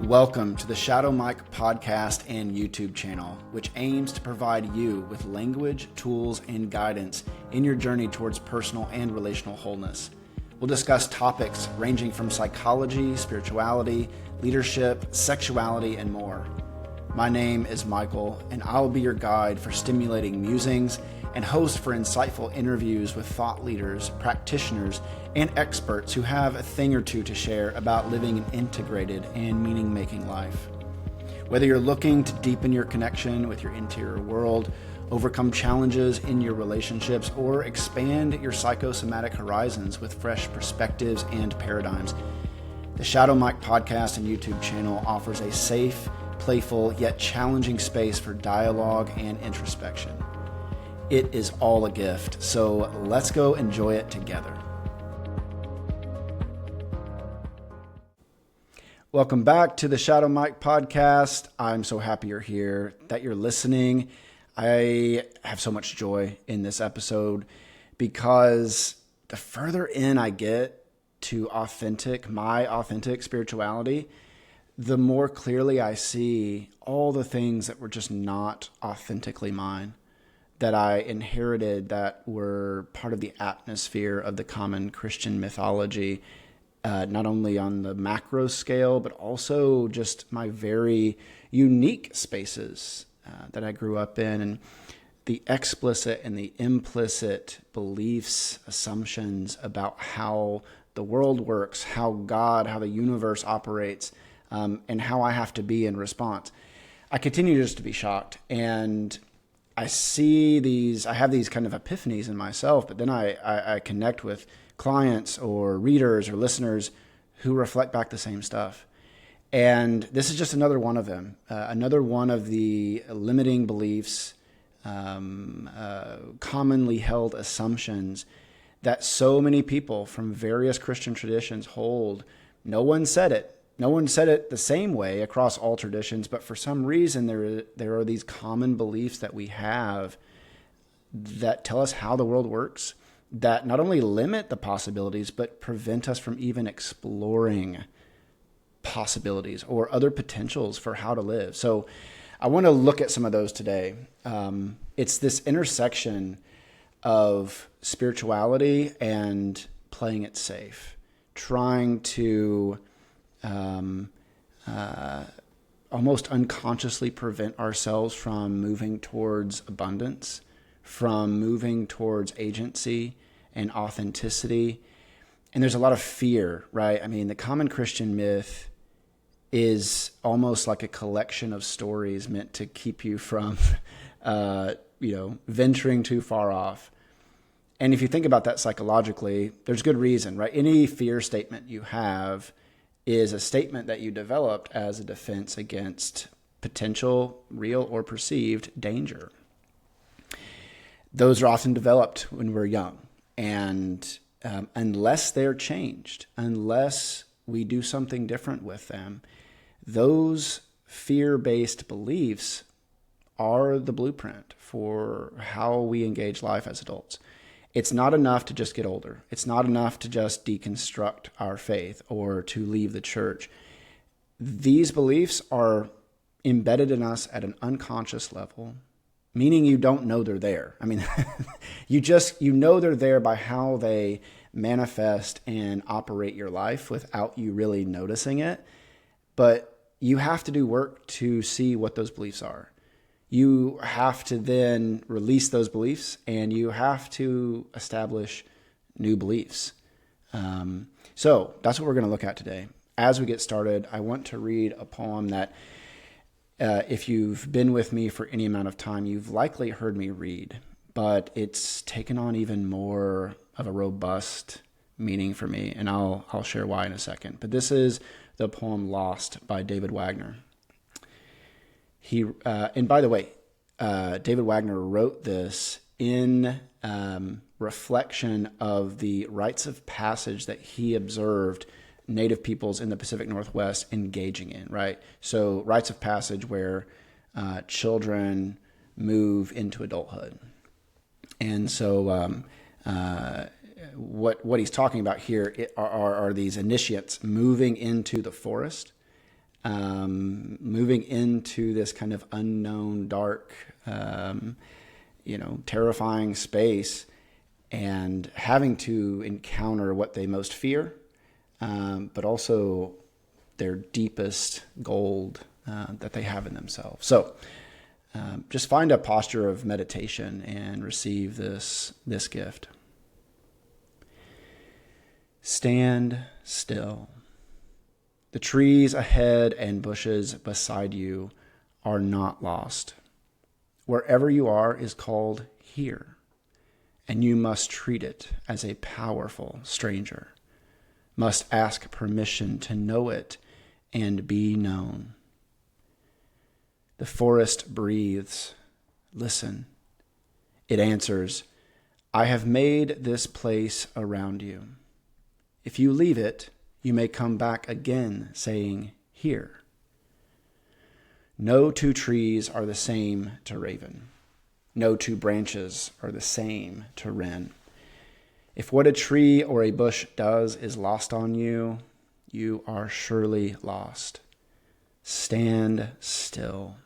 Welcome to the Shadow Mike podcast and YouTube channel, which aims to provide you with language, tools, and guidance in your journey towards personal and relational wholeness. We'll discuss topics ranging from psychology, spirituality, leadership, sexuality, and more. My name is Michael, and I'll be your guide for stimulating musings and host for insightful interviews with thought leaders, practitioners, and experts who have a thing or two to share about living an integrated and meaning-making life. Whether you're looking to deepen your connection with your interior world, overcome challenges in your relationships, or expand your psychosomatic horizons with fresh perspectives and paradigms, the Shadow Mike podcast and YouTube channel offers a safe, playful, yet challenging space for dialogue and introspection. It is all a gift, so let's go enjoy it together. Welcome back to the Shadow Mike podcast. I'm so happy you're here, that you're listening. I have so much joy in this episode because the further in I get to my authentic spirituality, the more clearly I see all the things that were just not authentically mine, that I inherited, that were part of the atmosphere of the common Christian mythology, not only on the macro scale, but also just my very unique spaces that I grew up in, and the explicit and the implicit beliefs, assumptions about how the world works, how the universe operates, and how I have to be in response. I continue just to be shocked, and I have these kind of epiphanies in myself, but then I connect with clients or readers or listeners who reflect back the same stuff. And this is just another one of them, another one of the limiting beliefs, commonly held assumptions that so many people from various Christian traditions hold. No one said it. No one said it the same way across all traditions, but for some reason there are these common beliefs that we have that tell us how the world works, that not only limit the possibilities, but prevent us from even exploring possibilities or other potentials for how to live. So I want to look at some of those today. It's this intersection of spirituality and playing it safe, trying to almost unconsciously prevent ourselves from moving towards abundance, from moving towards agency and authenticity. And there's a lot of fear, right? I mean, the common Christian myth is almost like a collection of stories meant to keep you from, venturing too far off. And if you think about that psychologically, there's good reason, right? Any fear statement you have is a statement that you developed as a defense against potential, real or perceived danger. Those are often developed when we're young. And unless they're changed, unless we do something different with them, those fear-based beliefs are the blueprint for how we engage life as adults. It's not enough to just get older. It's not enough to just deconstruct our faith or to leave the church. These beliefs are embedded in us at an unconscious level, meaning you don't know they're there. I mean, you know they're there by how they manifest and operate your life without you really noticing it. But you have to do work to see what those beliefs are. You have to then release those beliefs, and you have to establish new beliefs. So that's what we're going to look at today. As we get started, I want to read a poem that if you've been with me for any amount of time, you've likely heard me read, but it's taken on even more of a robust meaning for me, and I'll share why in a second. But this is the poem Lost by David Wagner. And by the way, David Wagner wrote this in reflection of the rites of passage that he observed Native peoples in the Pacific Northwest engaging in, right? So rites of passage where children move into adulthood. And so what he's talking about here are these initiates moving into the forest moving into this kind of unknown, dark, terrifying space, and having to encounter what they most fear, but also their deepest gold that they have in themselves. So just find a posture of meditation and receive this gift. Stand still. The trees ahead and bushes beside you are not lost. Wherever you are is called here, and you must treat it as a powerful stranger, must ask permission to know it and be known. The forest breathes. Listen. It answers, I have made this place around you. If you leave it, you may come back again, saying, here. No two trees are the same to raven. No two branches are the same to wren. If what a tree or a bush does is lost on you, you are surely lost. Stand still.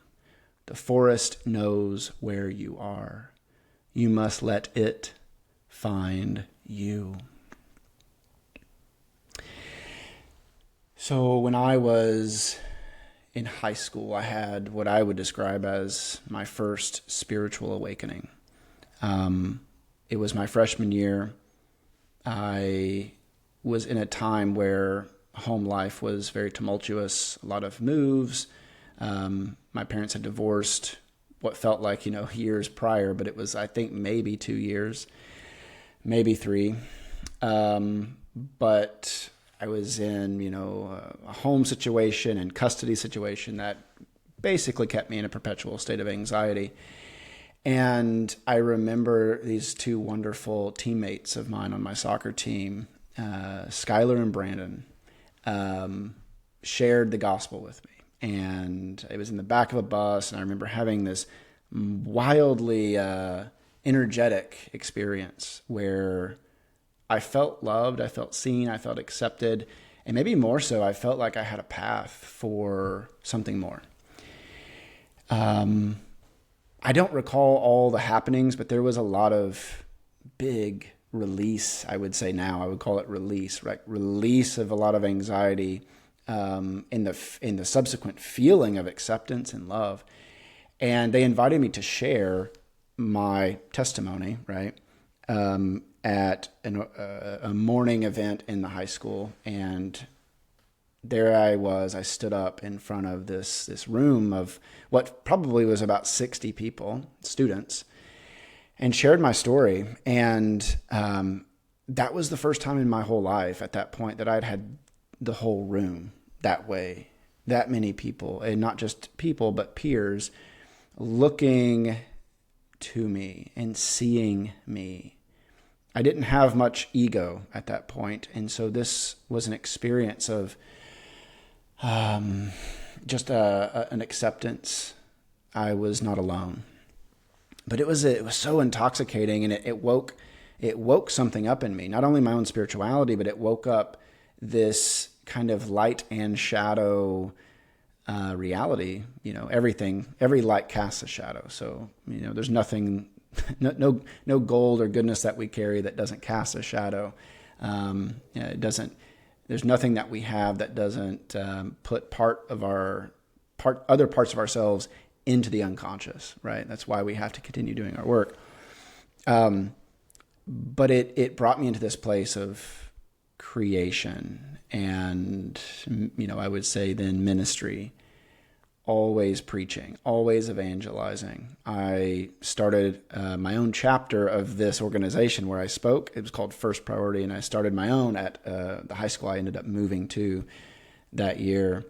The forest knows where you are. You must let it find you. So when I was in high school, I had what I would describe as my first spiritual awakening. It was my freshman year. I was in a time where home life was very tumultuous, a lot of moves. My parents had divorced what felt like, years prior, but it was, I think, maybe 2 years, maybe 3. But I was in, a home situation and custody situation that basically kept me in a perpetual state of anxiety. And I remember these 2 wonderful teammates of mine on my soccer team, Skylar and Brandon, shared the gospel with me. And it was in the back of a bus, and I remember having this wildly energetic experience where I felt loved, I felt seen, I felt accepted, and maybe more so, I felt like I had a path for something more. I don't recall all the happenings, but there was a lot of big release, I would say now. I would call it release, right? Release of a lot of anxiety in the subsequent feeling of acceptance and love. And they invited me to share my testimony, right, at a morning event in the high school. And there I stood up in front of this room of what probably was about 60 people, students, and shared my story. And that was the first time in my whole life at that point that I'd had the whole room that way, that many people, and not just people, but peers looking to me and seeing me. I didn't have much ego at that point. And so this was an experience of just an acceptance. I was not alone. But it was so intoxicating, and it woke something up in me. Not only my own spirituality, but it woke up this kind of light and shadow reality. Every light casts a shadow. So there's nothing, no gold or goodness that we carry that doesn't cast a shadow. It doesn't. There's nothing that we have that doesn't put other parts of ourselves into the unconscious, right? That's why we have to continue doing our work. But it brought me into this place of creation and, I would say then ministry, always preaching, always evangelizing. I started my own chapter of this organization where I spoke. It was called First Priority, and I started my own at the high school I ended up moving to that year.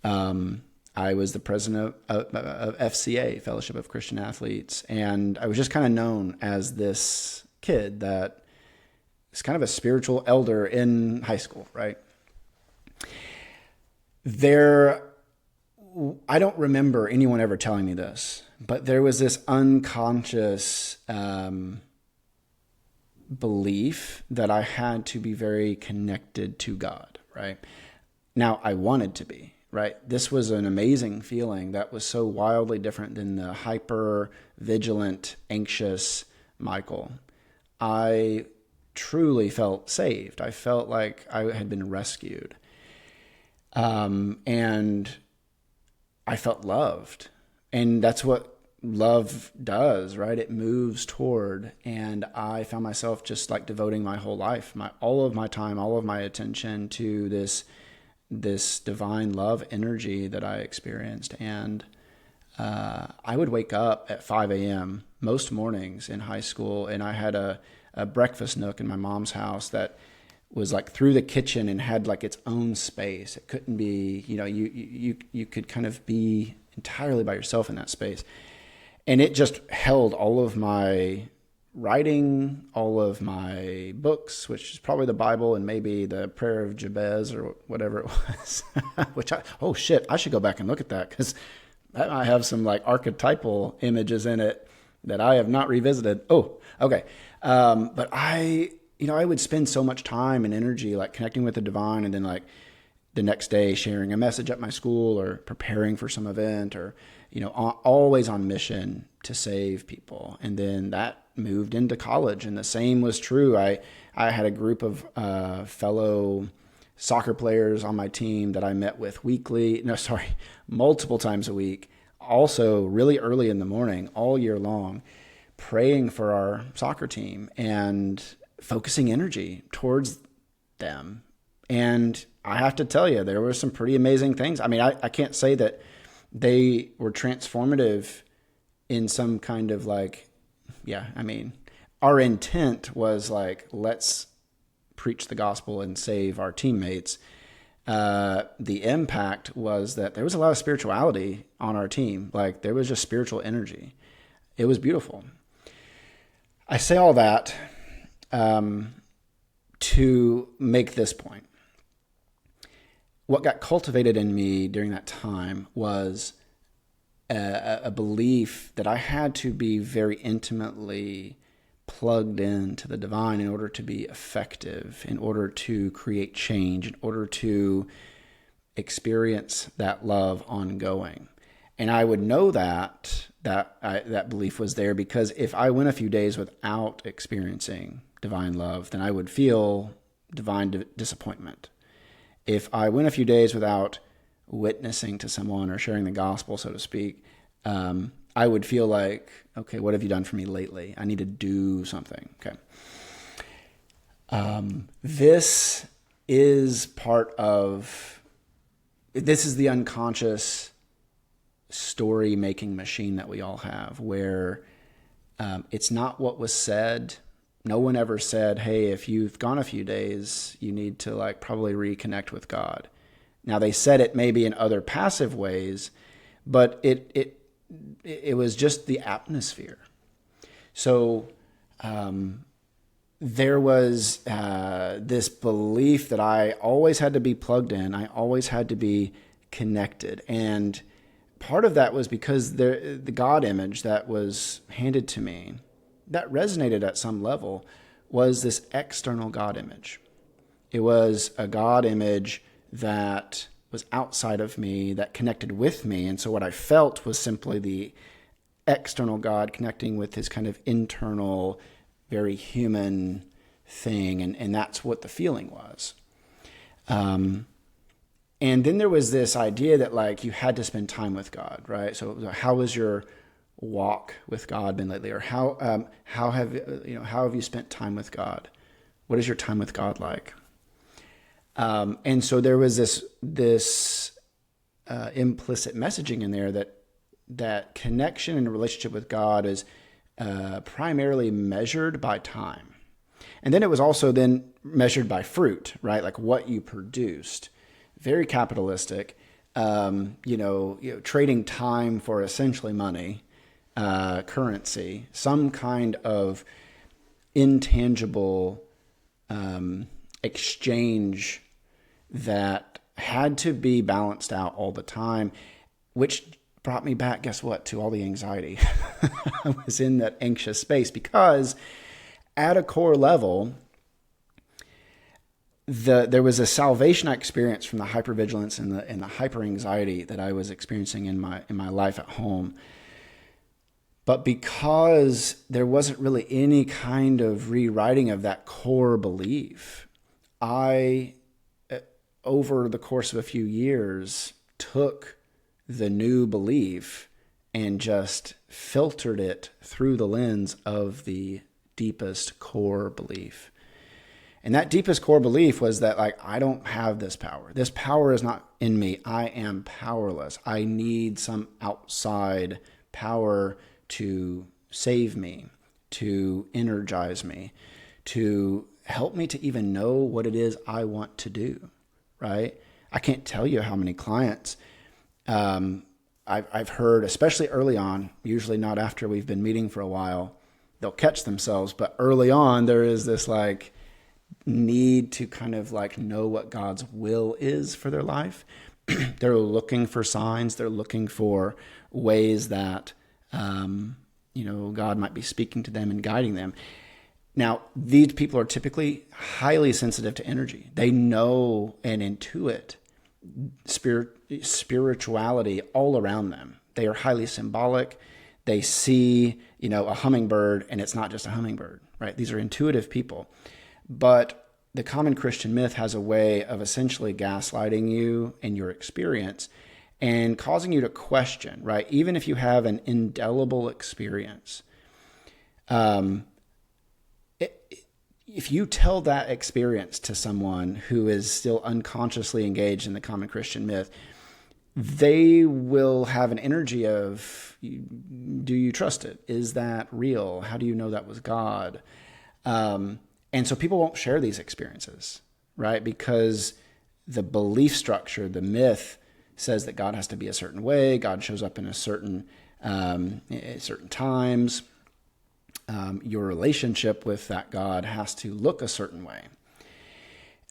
I was the president of FCA, Fellowship of Christian Athletes, and I was just kind of known as this kid that is kind of a spiritual elder in high school, right? I don't remember anyone ever telling me this, but there was this unconscious belief that I had to be very connected to God, right? Now, I wanted to be. right? This was an amazing feeling that was so wildly different than the hyper vigilant, anxious Michael. I truly felt saved. I felt like I had been rescued. And I felt loved. And that's what love does, right? It moves toward. And I found myself just like devoting my whole life, all of my time, all of my attention to this divine love energy that I experienced. And I would wake up at 5 a.m. most mornings in high school, and I had a breakfast nook in my mom's house that was like through the kitchen and had like its own space. It couldn't be, you could kind of be entirely by yourself in that space. And it just held all of my writing, all of my books, which is probably the Bible and maybe the Prayer of Jabez or whatever it was, I should go back and look at that, because that might have some like archetypal images in it that I have not revisited. Oh, okay. But I would spend so much time and energy like connecting with the divine, and then like the next day sharing a message at my school or preparing for some event, or, always on mission to save people. And then that moved into college, and the same was true. I had a group of fellow soccer players on my team that I met with multiple times a week, also really early in the morning, all year long, praying for our soccer team and focusing energy towards them. And I have to tell you, there were some pretty amazing things. I mean, I can't say that they were transformative in some kind of like, our intent was like, let's preach the gospel and save our teammates. The impact was that there was a lot of spirituality on our team. Like there was just spiritual energy. It was beautiful. I say all that to make this point. What got cultivated in me during that time was a belief that I had to be very intimately plugged into the divine in order to be effective, in order to create change, in order to experience that love ongoing. And I would know that belief was there because if I went a few days without experiencing divine love, then I would feel divine disappointment. If I went a few days without witnessing to someone or sharing the gospel, so to speak, I would feel like, okay, what have you done for me lately? I need to do something. Okay. This is the unconscious story-making machine that we all have, where it's not what was said. No one ever said, hey, if you've gone a few days, you need to like probably reconnect with God. Now they said it maybe in other passive ways, but it was just the atmosphere. So there was this belief that I always had to be plugged in. I always had to be connected. And part of that was because the God image that was handed to me, that resonated at some level, was this external God image. It was a God image that was outside of me, that connected with me. And so what I felt was simply the external God connecting with his kind of internal, very human thing. And that's what the feeling was. And then there was this idea that like you had to spend time with God, right? So how was your walk with God been lately? Or how have you spent time with God? What is your time with God like? And so there was this implicit messaging in there that connection and relationship with God is primarily measured by time. And then it was also then measured by fruit, right? Like what you produced. Very capitalistic, trading time for essentially money, currency, some kind of intangible exchange that had to be balanced out all the time, which brought me back, guess what, to all the anxiety. I was in that anxious space because at a core level, there was a salvation I experienced from the hypervigilance and the hyper anxiety that I was experiencing in my life at home. But because there wasn't really any kind of rewriting of that core belief, I, over the course of a few years, took the new belief and just filtered it through the lens of the deepest core belief. And that deepest core belief was that, like, I don't have this power. This power is not in me. I am powerless. I need some outside power to save me, to energize me, to help me to even know what it is I want to do, right? I can't tell you how many clients I've heard, especially early on, usually not after we've been meeting for a while, they'll catch themselves. But early on, there is this like need to kind of like know what God's will is for their life. They're looking for signs. They're looking for ways that, God might be speaking to them and guiding them. Now, these people are typically highly sensitive to energy. They know and intuit spirituality all around them. They are highly symbolic. They see, a hummingbird, and it's not just a hummingbird, right? These are intuitive people. But the common Christian myth has a way of essentially gaslighting you and your experience and causing you to question, right? Even if you have an indelible experience, if you tell that experience to someone who is still unconsciously engaged in the common Christian myth, they will have an energy of, do you trust it? Is that real? How do you know that was God? And so people won't share these experiences, right? Because the belief structure, the myth, says that God has to be a certain way. God shows up in a certain times. Your relationship with that God has to look a certain way.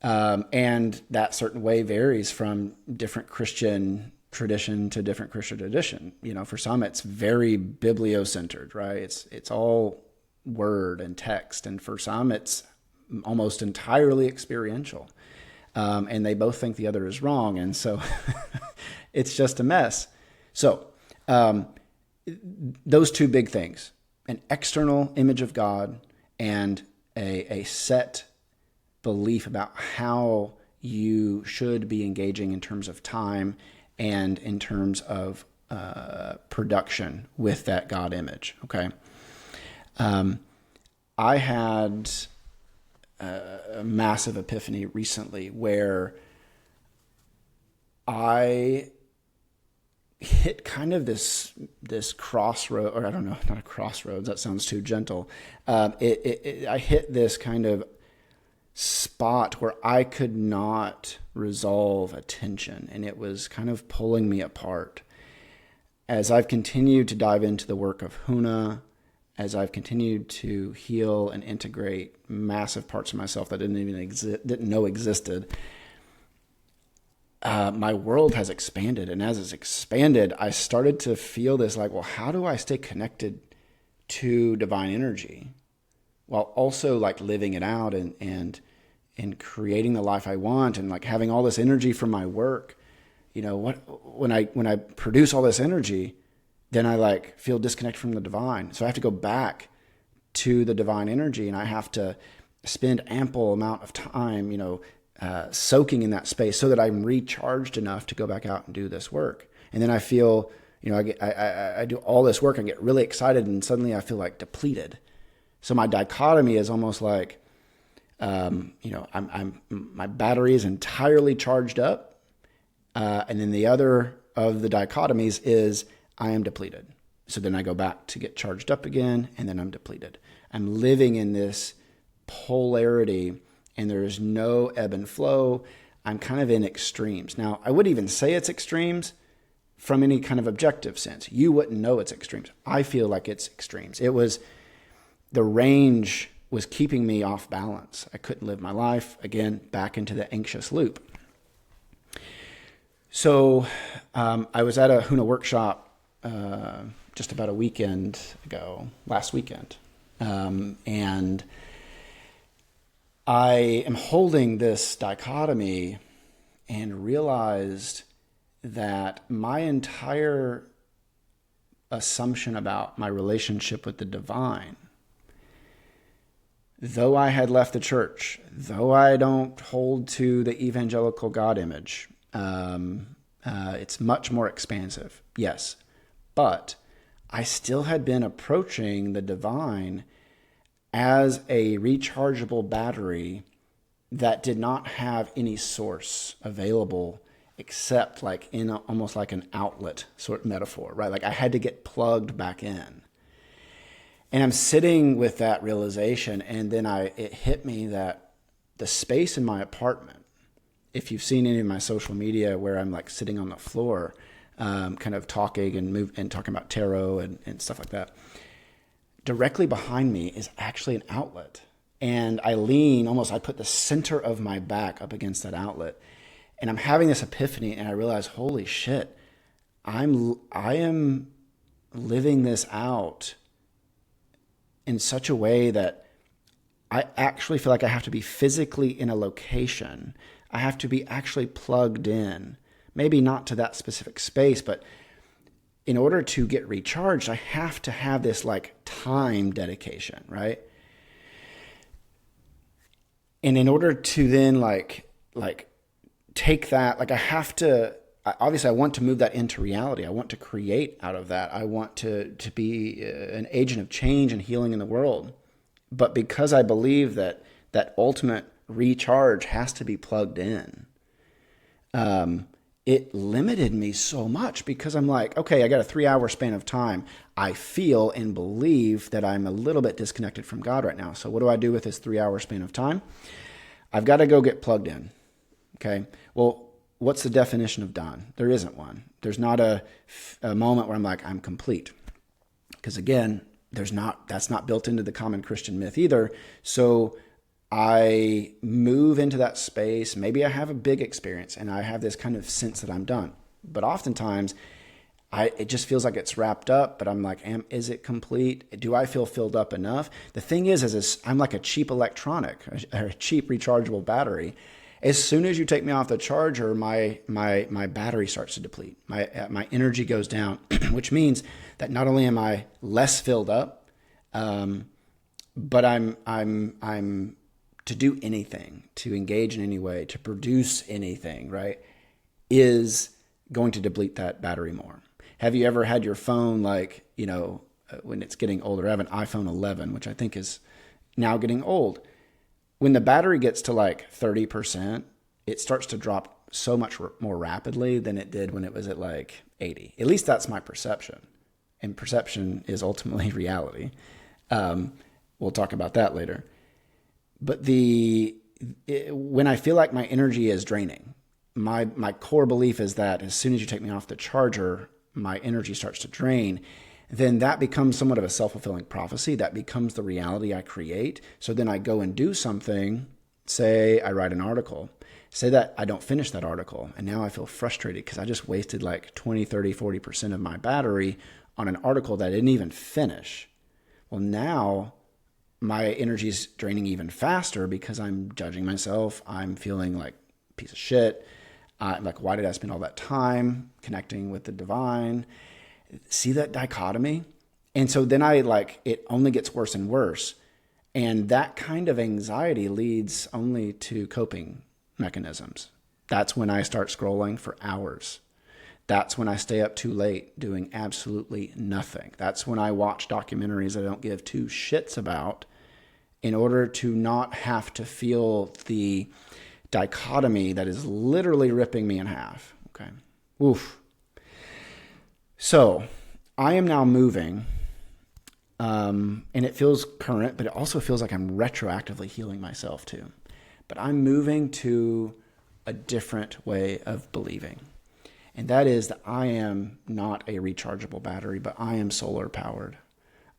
And that certain way varies from different Christian tradition to different Christian tradition. For some, it's very bibliocentered, right? It's all word and text. And for some, it's almost entirely experiential. And they both think the other is wrong. And so it's just a mess. So those two big things, an external image of God and a set belief about how you should be engaging in terms of time and in terms of production with that God image, okay? I had a massive epiphany recently where I hit kind of this crossroad, or I don't know, not a crossroads, that sounds too gentle. I hit this kind of spot where I could not resolve a tension, and it was kind of pulling me apart. As I've continued to dive into the work of Huna, as I've continued to heal and integrate massive parts of myself that didn't know existed, my world has expanded. And as it's expanded, I started to feel this like, well, how do I stay connected to divine energy while also like living it out and creating the life I want and like having all this energy from my work? When I produce all this energy, then I like feel disconnected from the divine. So I have to go back to the divine energy, and I have to spend ample amount of time, soaking in that space so that I'm recharged enough to go back out and do this work. And then I feel, I do all this work and get really excited, and suddenly I feel like depleted. So my dichotomy is almost like, my battery is entirely charged up. And then the other of the dichotomies is I am depleted. So then I go back to get charged up again, and then I'm depleted. I'm living in this polarity, and there is no ebb and flow. I'm kind of in extremes. Now, I would even say it's extremes from any kind of objective sense. You wouldn't know it's extremes. I feel like it's extremes. The range was keeping me off balance. I couldn't live my life, again, back into the anxious loop. So I was at a Huna workshop just about a weekend ago, last weekend. And I am holding this dichotomy and realized that my entire assumption about my relationship with the divine, though I had left the church, though I don't hold to the evangelical God image, it's much more expansive, yes. But I still had been approaching the divine as a rechargeable battery that did not have any source available except like in almost like an outlet sort of metaphor, right? Like I had to get plugged back in. And I'm sitting with that realization, and then it hit me that the space in my apartment, if you've seen any of my social media where I'm like sitting on the floor, kind of talking and talking about tarot and stuff like that, directly behind me is actually an outlet. And I put the center of my back up against that outlet. And I'm having this epiphany, and I realize, holy shit, I am living this out in such a way that I actually feel like I have to be physically in a location. I have to be actually plugged in, maybe not to that specific space, but in order to get recharged, I have to have this like time dedication, right? And in order to then like take that, like I have to, obviously I want to move that into reality. I want to create out of that. I want to be an agent of change and healing in the world. But because I believe that ultimate recharge has to be plugged in, it limited me so much, because I'm like, okay, I got a 3-hour span of time. I feel and believe that I'm a little bit disconnected from God right now. So what do I do with this 3-hour span of time? I've got to go get plugged in. Okay. Well, what's the definition of done? There isn't one. There's not a moment where I'm like, I'm complete. Because again, that's not built into the common Christian myth either. So I move into that space. Maybe I have a big experience and I have this kind of sense that I'm done. But oftentimes it just feels like it's wrapped up, but I'm like, is it complete? Do I feel filled up enough? The thing is I'm like a cheap electronic, or a cheap rechargeable battery. As soon as you take me off the charger, my battery starts to deplete. My energy goes down, which means that not only am I less filled up, but I'm to do anything, to engage in any way, to produce anything, right, is going to deplete that battery more. Have you ever had your phone, like, when it's getting older? I have an iPhone 11, which I think is now getting old. When the battery gets to like 30%, it starts to drop so much more rapidly than it did when it was at like 80. At least that's my perception. And perception is ultimately reality. We'll talk about that later. But when I feel like my energy is draining, my core belief is that as soon as you take me off the charger, my energy starts to drain. Then that becomes somewhat of a self-fulfilling prophecy. That becomes the reality I create. So then I go and do something. Say I write an article. Say that I don't finish that article. And now I feel frustrated because I just wasted like 20, 30, 40% of my battery on an article that I didn't even finish. Well, now my energy is draining even faster because I'm judging myself. I'm feeling like a piece of shit. Like, why did I spend all that time connecting with the divine? See that dichotomy? And so then it only gets worse and worse. And that kind of anxiety leads only to coping mechanisms. That's when I start scrolling for hours. That's when I stay up too late doing absolutely nothing. That's when I watch documentaries I don't give two shits about in order to not have to feel the dichotomy that is literally ripping me in half. Okay. Oof. So I am now moving, and it feels current, but it also feels like I'm retroactively healing myself too. But I'm moving to a different way of believing. And that is that I am not a rechargeable battery, but I am solar powered.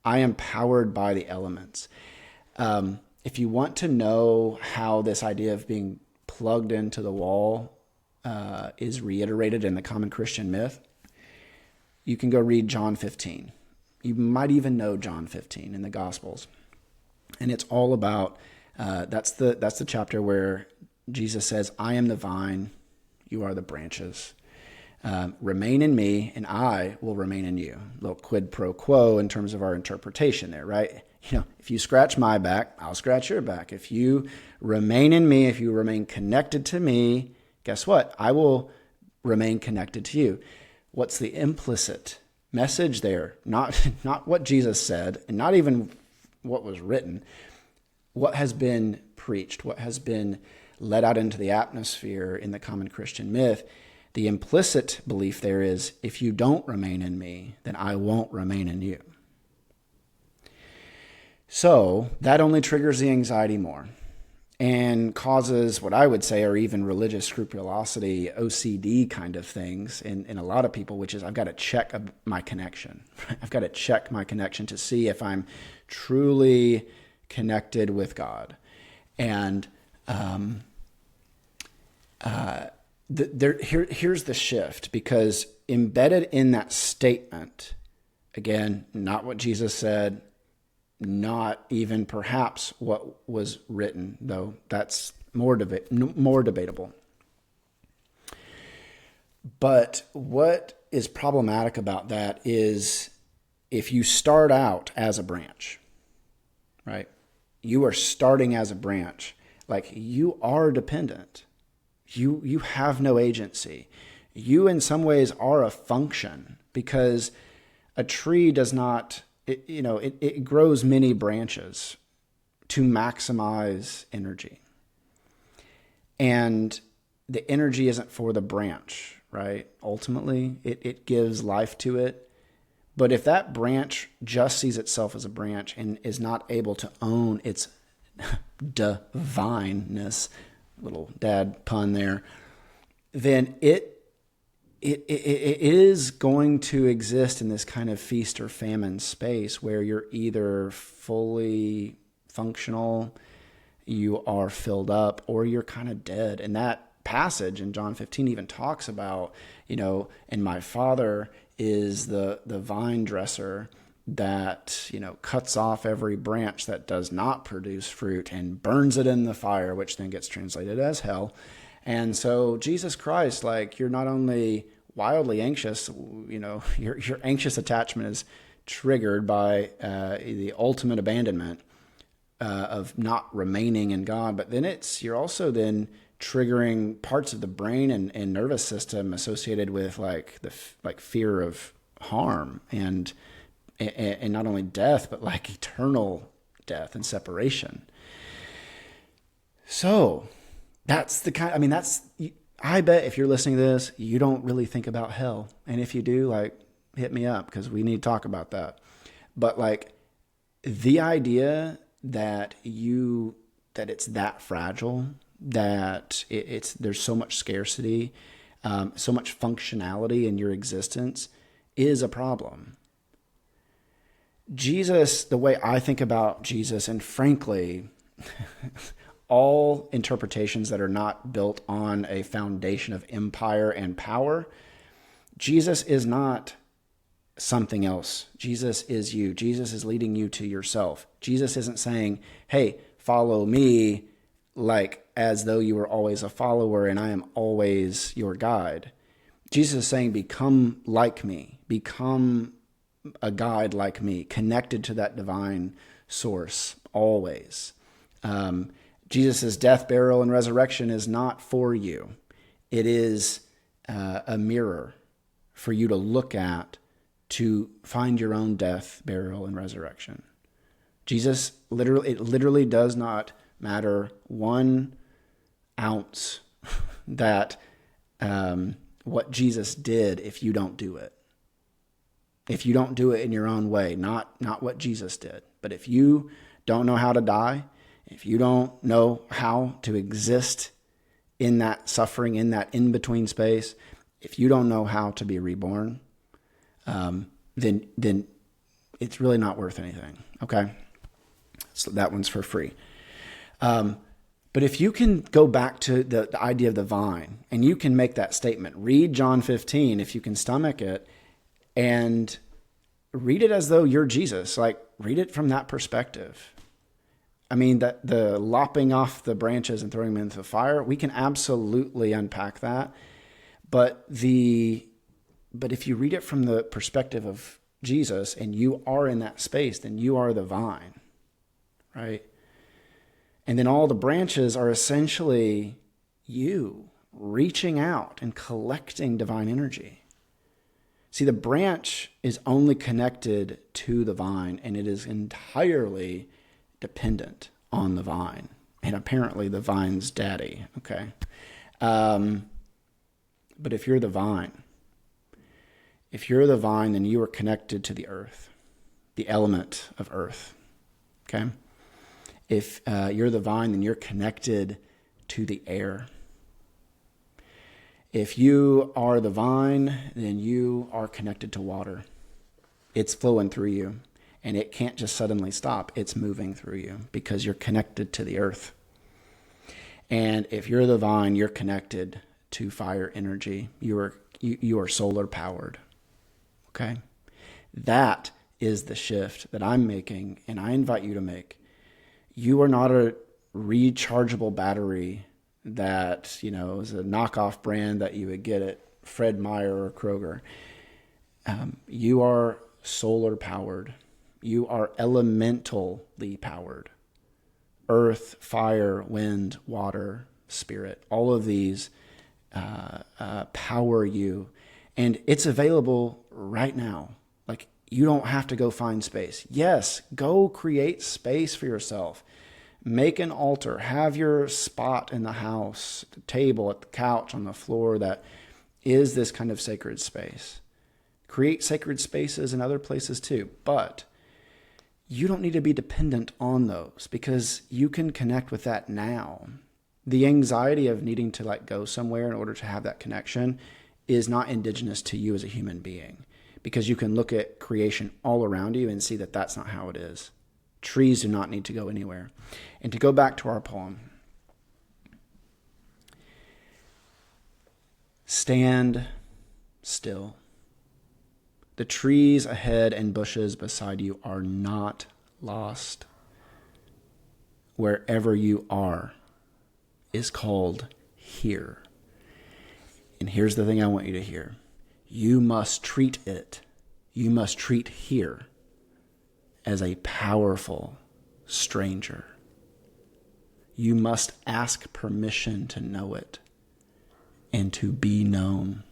I am powered by the elements. If you want to know how this idea of being plugged into the wall is reiterated in the common Christian myth, you can go read John 15. You might even know John 15 in the Gospels. And it's all about That's the chapter where Jesus says, I am the vine, you are the branches. Remain in me, and I will remain in you. A little quid pro quo in terms of our interpretation there, right? If you scratch my back, I'll scratch your back. If you remain in me, if you remain connected to me, guess what? I will remain connected to you. What's the implicit message there? Not what Jesus said, and not even what was written. What has been preached, what has been let out into the atmosphere in the common Christian myth. The implicit belief there is, if you don't remain in me, then I won't remain in you. So that only triggers the anxiety more and causes what I would say are even religious scrupulosity, OCD kind of things in a lot of people, which is I've got to check my connection. I've got to check my connection to see if I'm truly connected with God. And here's the shift, because embedded in that statement, again, not what Jesus said, not even perhaps what was written, though that's more debatable. But what is problematic about that is if you start out as a branch, right? You are starting as a branch, like you are dependent. You have no agency. You in some ways are a function, because a tree does not, it grows many branches to maximize energy. And the energy isn't for the branch, right? Ultimately, it gives life to it. But if that branch just sees itself as a branch and is not able to own its divineness, little dad pun there, then it is going to exist in this kind of feast or famine space where you're either fully functional, you are filled up, or you're kind of dead. And that passage in John 15 even talks about, and my Father is the vine dresser that, cuts off every branch that does not produce fruit and burns it in the fire, which then gets translated as hell. And so Jesus Christ, you're not only wildly anxious, your anxious attachment is triggered by the ultimate abandonment of not remaining in God, but then you're also then triggering parts of the brain and nervous system associated with fear of harm and not only death, but eternal death and separation. So that's the kind, I bet if you're listening to this, you don't really think about hell. And if you do, hit me up, because we need to talk about that. But the idea that it's that fragile, that there's so much scarcity, so much functionality in your existence is a problem. Jesus, the way I think about Jesus, and frankly, all interpretations that are not built on a foundation of empire and power, Jesus is not something else. Jesus is you. Jesus is leading you to yourself. Jesus isn't saying, hey, follow me, as though you were always a follower and I am always your guide. Jesus is saying, become like me, become a guide like me, connected to that divine source always. Jesus' death, burial, and resurrection is not for you. It is a mirror for you to look at to find your own death, burial, and resurrection. Jesus, it literally does not matter 1 ounce that what Jesus did if you don't do it. If you don't do it in your own way, not what Jesus did. But if you don't know how to die, if you don't know how to exist in that suffering, in that in-between space, if you don't know how to be reborn, then it's really not worth anything, okay? So that one's for free. But if you can go back to the idea of the vine, and you can make that statement, read John 15, if you can stomach it, and read it as though you're Jesus. Read it from that perspective. I mean, that the lopping off the branches and throwing them into the fire, we can absolutely unpack that. But if you read it from the perspective of Jesus and you are in that space, then you are the vine, right? And then all the branches are essentially you reaching out and collecting divine energy. See, the branch is only connected to the vine, and it is entirely dependent on the vine, and apparently the vine's daddy, okay? But if you're the vine, then you are connected to the earth, the element of earth, okay? If you're the vine, then you're connected to the air. If you are the vine, then you are connected to water. It's flowing through you. And it can't just suddenly stop. It's moving through you because you're connected to the earth. And if you're the vine, you're connected to fire energy. You are solar powered. Okay? That is the shift that I'm making, and I invite you to make. You are not a rechargeable battery that, is a knockoff brand that you would get at Fred Meyer or Kroger. You are solar powered. You are elementally powered. Earth, fire, wind, water, spirit. All of these power you. And it's available right now. Like, you don't have to go find space. Yes, go create space for yourself. Make an altar. Have your spot in the house, the table, at the couch, on the floor that is this kind of sacred space. Create sacred spaces in other places too. But you don't need to be dependent on those because you can connect with that now. The anxiety of needing to let go somewhere in order to have that connection is not indigenous to you as a human being, because you can look at creation all around you and see that that's not how it is. Trees do not need to go anywhere. And to go back to our poem, stand still. The trees ahead and bushes beside you are not lost. Wherever you are is called here. And here's the thing I want you to hear. You must treat it. You must treat here as a powerful stranger. You must ask permission to know it and to be known.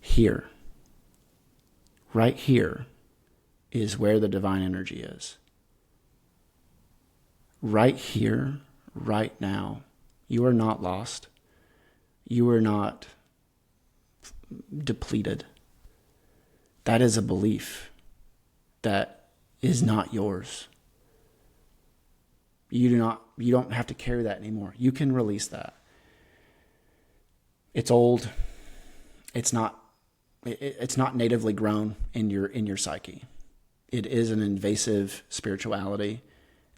Here, right here, is where the divine energy is. Right here, right now, you are not lost. You are not depleted. That is a belief that is not yours. You don't have to carry that anymore. You can release that. It's old. It's not natively grown in your psyche. It is an invasive spirituality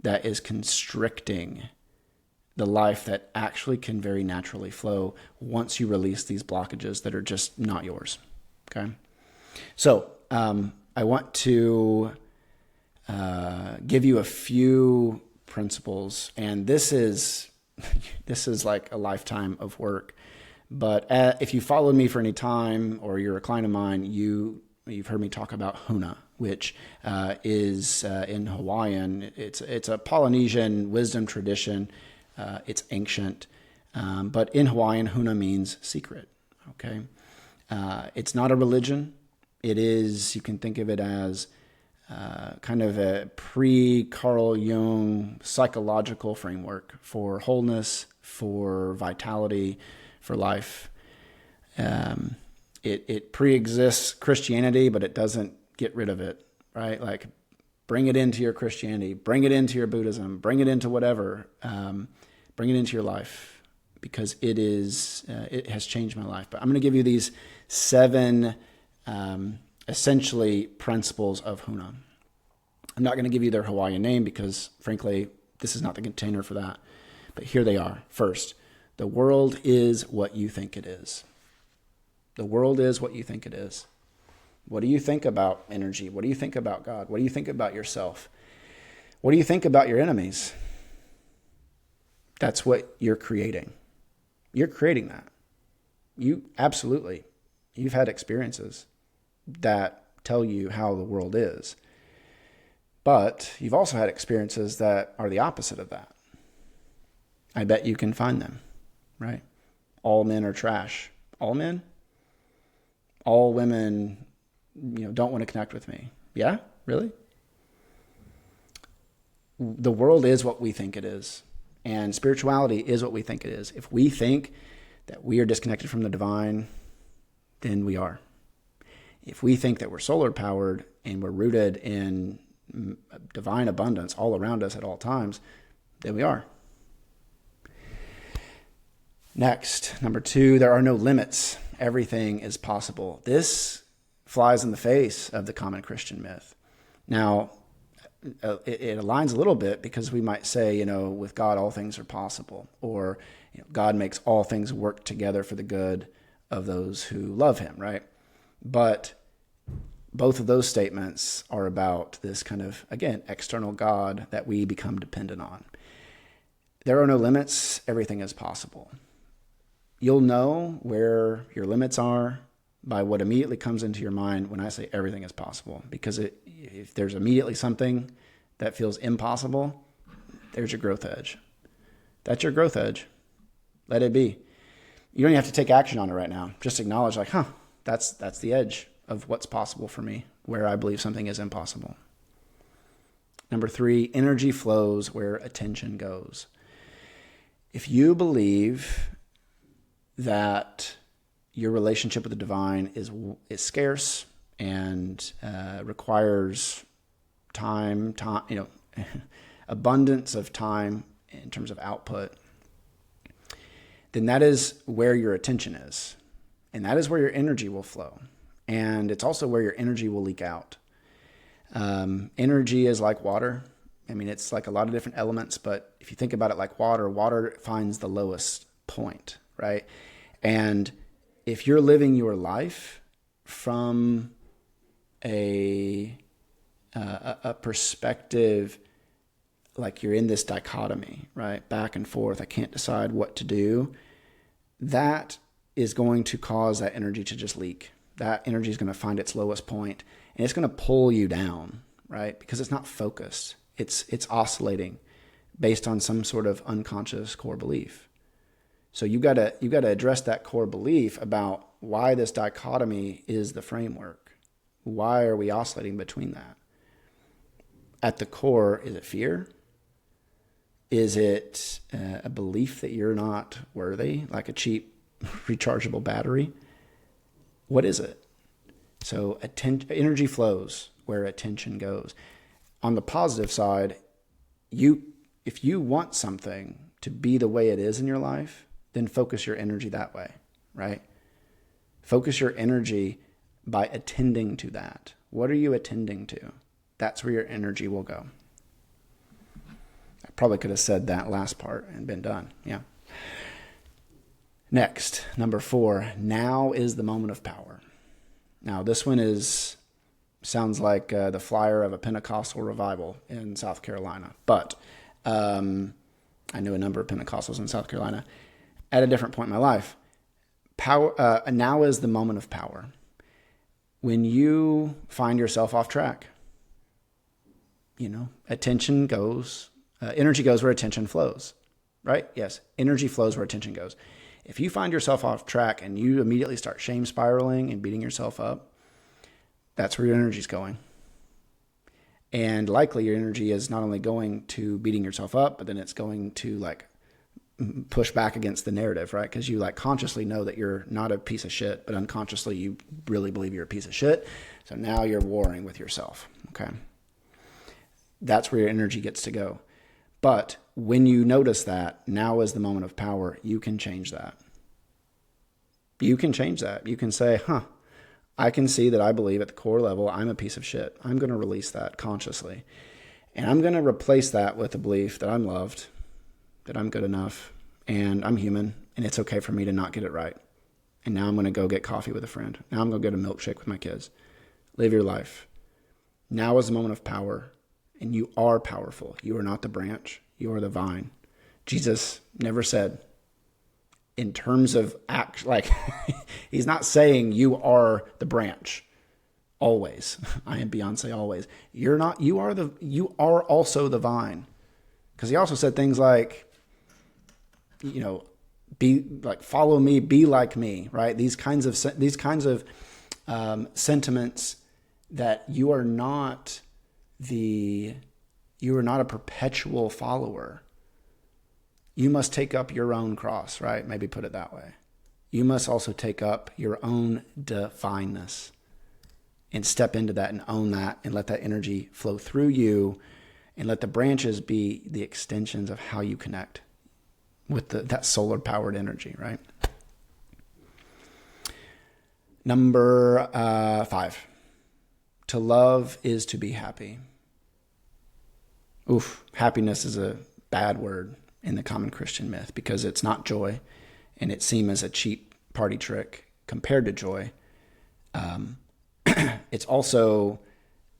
that is constricting the life that actually can very naturally flow once you release these blockages that are just not yours. Okay? So I want to give you a few principles, and this is like a lifetime of work. But if you followed me for any time, or you're a client of mine, you've heard me talk about Huna, which is in Hawaiian. It's a Polynesian wisdom tradition. It's ancient, but in Hawaiian, Huna means secret. Okay, it's not a religion. It is, you can think of it as kind of a pre-Carl Jung psychological framework for wholeness, for vitality, for life. It pre-exists Christianity, but it doesn't get rid of it, right? Like, bring it into your Christianity, bring it into your Buddhism, bring it into whatever, bring it into your life, because it has changed my life. But I'm going to give you these 7 essentially principles of Huna. I'm not going to give you their Hawaiian name because, frankly, this is not the container for that. But here they are. First, the world is what you think it is. The world is what you think it is. What do you think about energy? What do you think about God? What do you think about yourself? What do you think about your enemies? That's what you're creating. You're creating that. You've had experiences that tell you how the world is. But you've also had experiences that are the opposite of that. I bet you can find them, right? All men are trash. All men? All women, don't want to connect with me. Yeah? Really? The world is what we think it is. And spirituality is what we think it is. If we think that we are disconnected from the divine, then we are. If we think that we're solar powered and we're rooted in divine abundance all around us at all times, then we are. Next, number 2, there are no limits. Everything is possible. This flies in the face of the common Christian myth. Now, it aligns a little bit because we might say, with God, all things are possible. Or God makes all things work together for the good of those who love him, right? But both of those statements are about this kind of, again, external God that we become dependent on. There are no limits. Everything is possible. You'll know where your limits are by what immediately comes into your mind when I say everything is possible. Because if there's immediately something that feels impossible, there's your growth edge. That's your growth edge. Let it be. You don't even have to take action on it right now. Just acknowledge that's the edge of what's possible for me, where I believe something is impossible. Number 3, energy flows where attention goes. If you believe that your relationship with the divine is scarce and requires time, abundance of time in terms of output, then that is where your attention is. And that is where your energy will flow. And it's also where your energy will leak out. Energy is like water. It's like a lot of different elements, but if you think about it like water finds the lowest point, right? And if you're living your life from a perspective like you're in this dichotomy, right? Back and forth, I can't decide what to do. That is going to cause that energy to just leak. That energy is going to find its lowest point, and it's going to pull you down, right? Because it's not focused. It's oscillating based on some sort of unconscious core belief. So you got to address that core belief about why this dichotomy is the framework. Why are we oscillating between that? At the core, is it fear? Is it a belief that you're not worthy, like a cheap rechargeable battery? What is it? So energy flows where attention goes. On the positive side, if you want something to be the way it is in your life, then focus your energy that way, right? Focus your energy by attending to that. What are you attending to? That's where your energy will go. I probably could have said that last part and been done. Yeah. Next, number 4, now is the moment of power. Now, this one sounds like the flyer of a Pentecostal revival in South Carolina. But I knew a number of Pentecostals in South Carolina at a different point in my life. Now is the moment of power. When you find yourself off track, attention goes, energy goes where attention flows, right? Yes, energy flows where attention goes. If you find yourself off track and you immediately start shame spiraling and beating yourself up, that's where your energy is going. And likely your energy is not only going to beating yourself up, but then it's going to push back against the narrative, right? Because you consciously know that you're not a piece of shit, but unconsciously you really believe you're a piece of shit. So now you're warring with yourself, okay? That's where your energy gets to go. But when you notice that now is the moment of power, you can change that. You can change that. You can say, I can see that I believe at the core level I'm a piece of shit. I'm going to release that consciously. And I'm going to replace that with the belief that I'm loved, that I'm good enough, and I'm human, and it's okay for me to not get it right. And now I'm going to go get coffee with a friend. Now I'm going to get a milkshake with my kids. Live your life. Now is the moment of power. and you are powerful. You are not the branch. You are the vine. Jesus never said, in terms of act, like he's not saying you are the branch always. I am Beyonce always. You're not. You are also the vine. Because he also said things like, be like, follow me, be like me, right? These kinds of sentiments that you are not a perpetual follower. You must take up your own cross, right? Maybe put it that way. You must also take up your own divineness and step into that and own that and let that energy flow through you and let the branches be the extensions of how you connect with that solar powered energy, right? Number 5, to love is to be happy. Oof, happiness is a bad word in the common Christian myth because it's not joy, and it seems as a cheap party trick compared to joy. It's also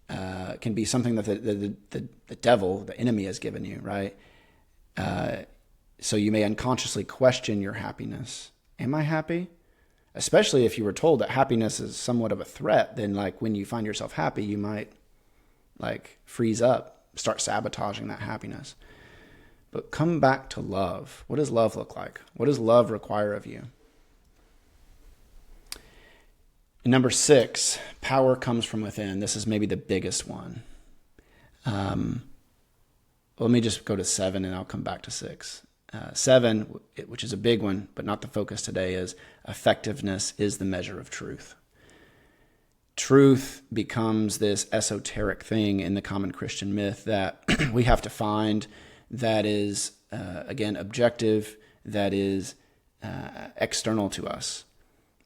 can be something that the devil, the enemy, has given you, right? So you may unconsciously question your happiness. Am I happy? Especially if you were told that happiness is somewhat of a threat, then like when you find yourself happy, you might like freeze up, start sabotaging that happiness. But come back to love. What does love look like? What does love require of you? And number 6, power comes from within. This is maybe the biggest one. Let me just go to 7 and I'll come back to 6. 7, which is a big one, but not the focus today, is effectiveness is the measure of truth. Truth becomes this esoteric thing in the common Christian myth that we have to find that is, again, objective, that is external to us.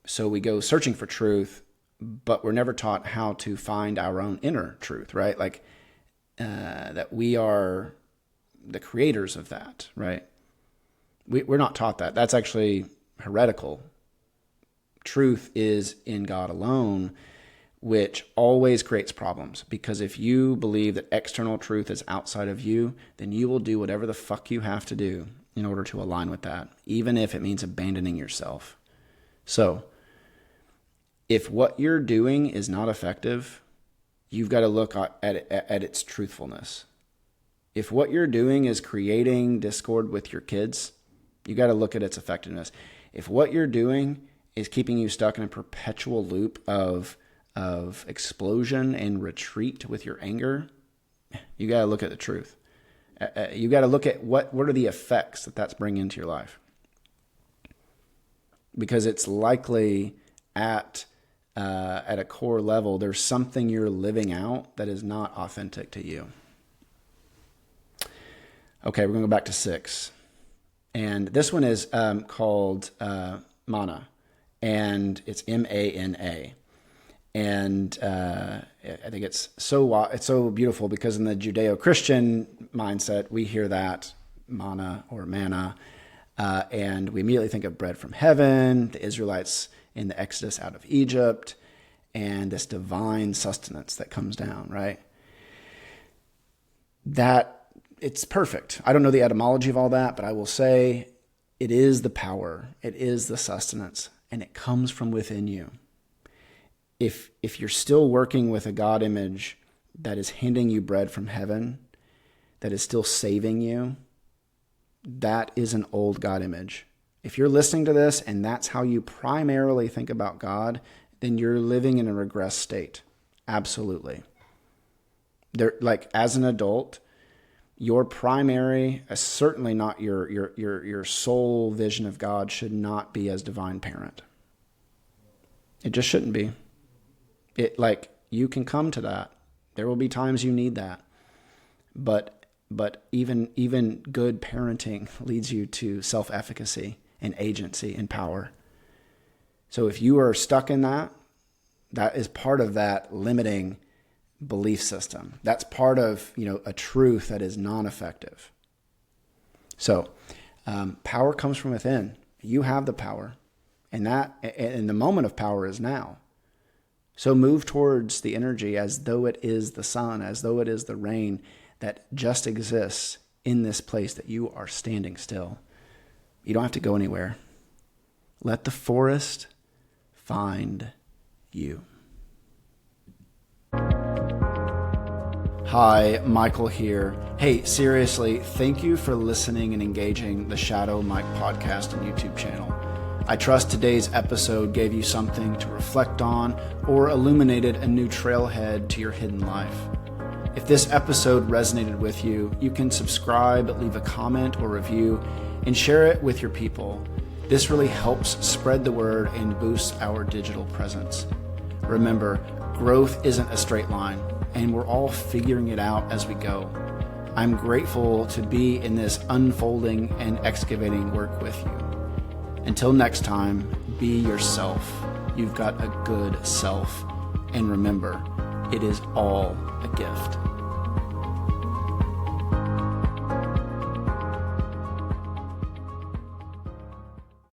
So we go searching for truth, but we're never taught how to find our own inner truth, right? Like that we are the creators of that, right? We're not taught that. That's actually heretical. Truth is in God alone, which always creates problems. Because if you believe that external truth is outside of you, then you will do whatever the fuck you have to do in order to align with that, even if it means abandoning yourself. So, if what you're doing is not effective, you've got to look at its truthfulness. If what you're doing is creating discord with your kids, you got to look at its effectiveness. If what you're doing is keeping you stuck in a perpetual loop of explosion and retreat with your anger, you got to look at the truth. You got to look at what are the effects that that's bringing into your life. Because it's likely at a core level, there's something you're living out that is not authentic to you. Okay, we're going to go back to 6. And this one is called Mana, and it's M-A-N-A. And I think it's so beautiful because in the Judeo-Christian mindset, we hear that mana or manna, and we immediately think of bread from heaven, the Israelites in the Exodus out of Egypt, and this divine sustenance that comes down, right? That it's perfect. I don't know the etymology of all that, but I will say it is the power, it is the sustenance, and it comes from within you. If you're still working with a God image that is handing you bread from heaven, that is still saving you, that is an old God image. If you're listening to this and that's how you primarily think about God, then you're living in a regress state. Absolutely. Like as an adult, your primary, certainly not your sole vision of God, should not be as divine parent. It just shouldn't be. You can come to that. There will be times you need that. But even good parenting leads you to self-efficacy and agency and power. So if you are stuck in that, that is part of that limiting belief system. That's part of, a truth that is non-effective. So power comes from within. You have the power, and the moment of power is now. So move towards the energy as though it is the sun, as though it is the rain that just exists in this place that you are standing still. You don't have to go anywhere. Let the forest find you. Hi, Michael here. Hey, seriously, thank you for listening and engaging the Shadow Mike podcast and YouTube channel. I trust today's episode gave you something to reflect on or illuminated a new trailhead to your hidden life. If this episode resonated with you, you can subscribe, leave a comment or review, and share it with your people. This really helps spread the word and boosts our digital presence. Remember, growth isn't a straight line, and we're all figuring it out as we go. I'm grateful to be in this unfolding and excavating work with you. Until next time, be yourself. You've got a good self. And remember, it is all a gift.